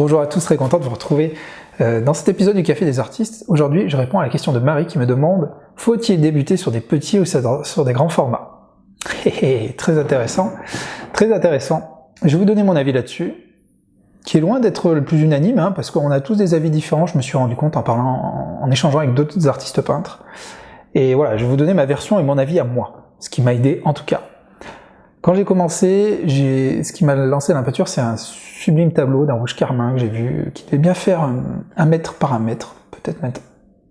Bonjour à tous, très content de vous retrouver dans cet épisode du Café des Artistes. Aujourd'hui, je réponds à la question de Marie qui me demande « Faut-il débuter sur des petits ou sur des grands formats ?» Très intéressant, très intéressant. Je vais vous donner mon avis là-dessus, qui est loin d'être le plus unanime, hein, parce qu'on a tous des avis différents, je me suis rendu compte en échangeant avec d'autres artistes peintres. Et voilà, je vais vous donner ma version et mon avis à moi, ce qui m'a aidé en tout cas. Quand j'ai commencé, ce qui m'a lancé dans la peinture, c'est un sublime tableau d'un rouge carmin que j'ai vu, qui devait bien faire 1 mètre par 1 mètre, peut-être mettre,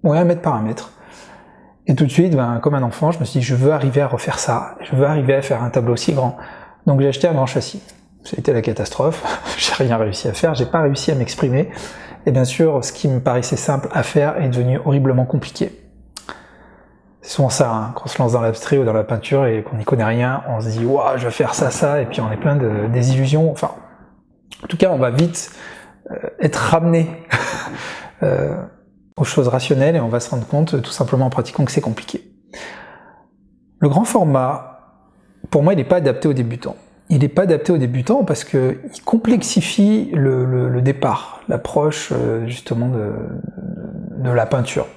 ouais, 1 mètre par 1 mètre. Et tout de suite, comme un enfant, je me suis dit, je veux arriver à refaire ça, je veux arriver à faire un tableau aussi grand. Donc j'ai acheté un grand châssis. Ça a été la catastrophe, j'ai rien réussi à faire, j'ai pas réussi à m'exprimer. Et bien sûr, ce qui me paraissait simple à faire est devenu horriblement compliqué. C'est souvent ça, hein, quand on se lance dans l'abstrait ou dans la peinture et qu'on n'y connaît rien, on se dit « Waouh, je vais faire ça, ça », et puis on est plein de désillusions. Enfin, en tout cas, on va vite être ramené aux choses rationnelles et on va se rendre compte, tout simplement en pratiquant, que c'est compliqué. Le grand format, pour moi, il n'est pas adapté aux débutants. Il n'est pas adapté aux débutants parce qu'il complexifie le départ, l'approche justement de la peinture.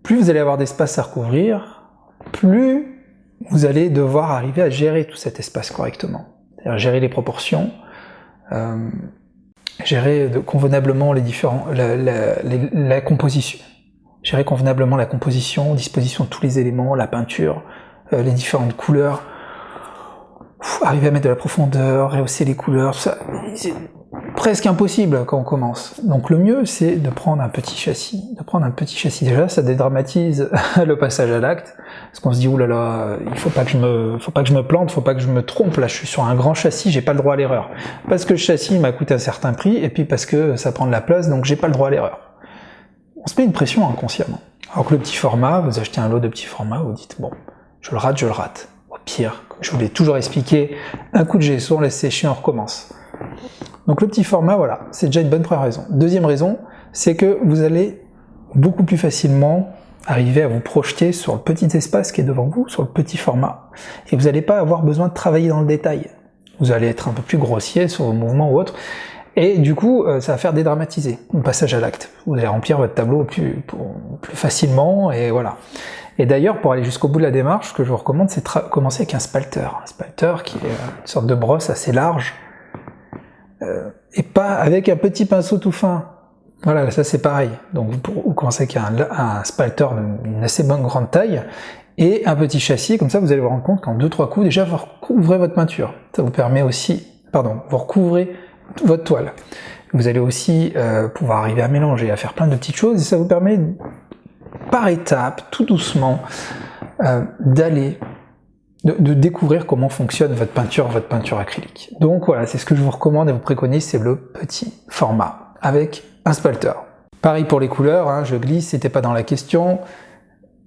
Plus vous allez avoir d'espace à recouvrir, plus vous allez devoir arriver à gérer tout cet espace correctement. C'est-à-dire gérer les proportions, gérer convenablement la composition. Gérer convenablement la composition, disposition de tous les éléments, la peinture, les différentes couleurs, arriver à mettre de la profondeur, rehausser les couleurs, tout ça, c'est presque impossible quand on commence. Donc le mieux, c'est de prendre un petit châssis. Déjà, ça dédramatise le passage à l'acte, parce qu'on se dit, oulala, il faut pas que je me plante, faut pas que je me trompe, là je suis sur un grand châssis, j'ai pas le droit à l'erreur. Parce que le châssis m'a coûté un certain prix, et puis parce que ça prend de la place, donc j'ai pas le droit à l'erreur. On se met une pression inconsciemment. Alors que le petit format, vous achetez un lot de petits formats, vous dites, bon, je le rate. Au pire, comme je vous l'ai toujours expliqué, un coup de gesso, on laisse sécher, on recommence. Donc le petit format, voilà, c'est déjà une bonne première raison. Deuxième raison, c'est que vous allez beaucoup plus facilement arriver à vous projeter sur le petit espace qui est devant vous, sur le petit format, et vous n'allez pas avoir besoin de travailler dans le détail. Vous allez être un peu plus grossier sur vos mouvements ou autres, et du coup, ça va faire dédramatiser le passage à l'acte. Vous allez remplir votre tableau plus facilement, et voilà. Et d'ailleurs, pour aller jusqu'au bout de la démarche, ce que je vous recommande, c'est de commencer avec un spalter. Un spalter qui est une sorte de brosse assez large, et pas avec un petit pinceau tout fin. Voilà, ça c'est pareil. Donc vous commencez avec un spalter d'une assez bonne grande taille, et un petit châssis, comme ça vous allez vous rendre compte qu'en 2-3 coups, déjà vous recouvrez votre peinture. Ça vous permet aussi, vous recouvrez votre toile. Vous allez aussi pouvoir arriver à mélanger, à faire plein de petites choses, et ça vous permet par étapes, tout doucement, de découvrir comment fonctionne votre peinture acrylique. Donc voilà, c'est ce que je vous recommande et vous préconise, c'est le petit format, avec un spalter. Pareil pour les couleurs, hein, je glisse, c'était pas dans la question,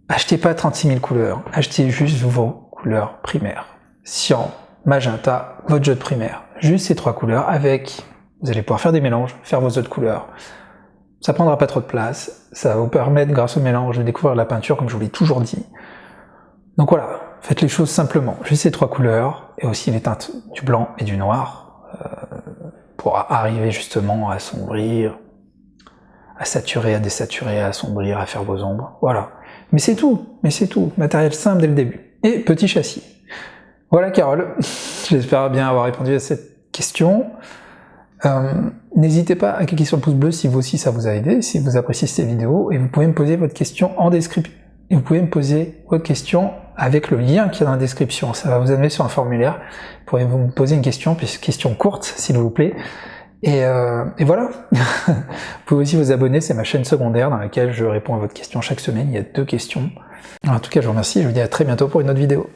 achetez pas 36 000 couleurs, achetez juste vos couleurs primaires. Cyan, magenta, votre jeu de primaire. Juste ces 3 couleurs avec, vous allez pouvoir faire des mélanges, faire vos autres couleurs. Ça prendra pas trop de place, ça va vous permettre, grâce au mélange, de découvrir la peinture, comme je vous l'ai toujours dit. Donc voilà, faites les choses simplement. Juste ces 3 couleurs, et aussi les teintes du blanc et du noir, pour arriver justement à assombrir, à saturer, à désaturer, à assombrir, à faire vos ombres. Voilà. Mais c'est tout, matériel simple dès le début. Et petit châssis. Voilà Carole, j'espère bien avoir répondu à cette question. N'hésitez pas à cliquer sur le pouce bleu si vous aussi ça vous a aidé, si vous appréciez cette vidéo, et vous pouvez me poser votre question en description. Et vous pouvez me poser votre question avec le lien qui est dans la description, ça va vous amener sur un formulaire, vous pourrez me poser une question, puis question courte s'il vous plaît, et voilà. Vous pouvez aussi vous abonner, c'est ma chaîne secondaire dans laquelle je réponds à votre question chaque semaine, il y a 2 questions. En tout cas je vous remercie, je vous dis à très bientôt pour une autre vidéo.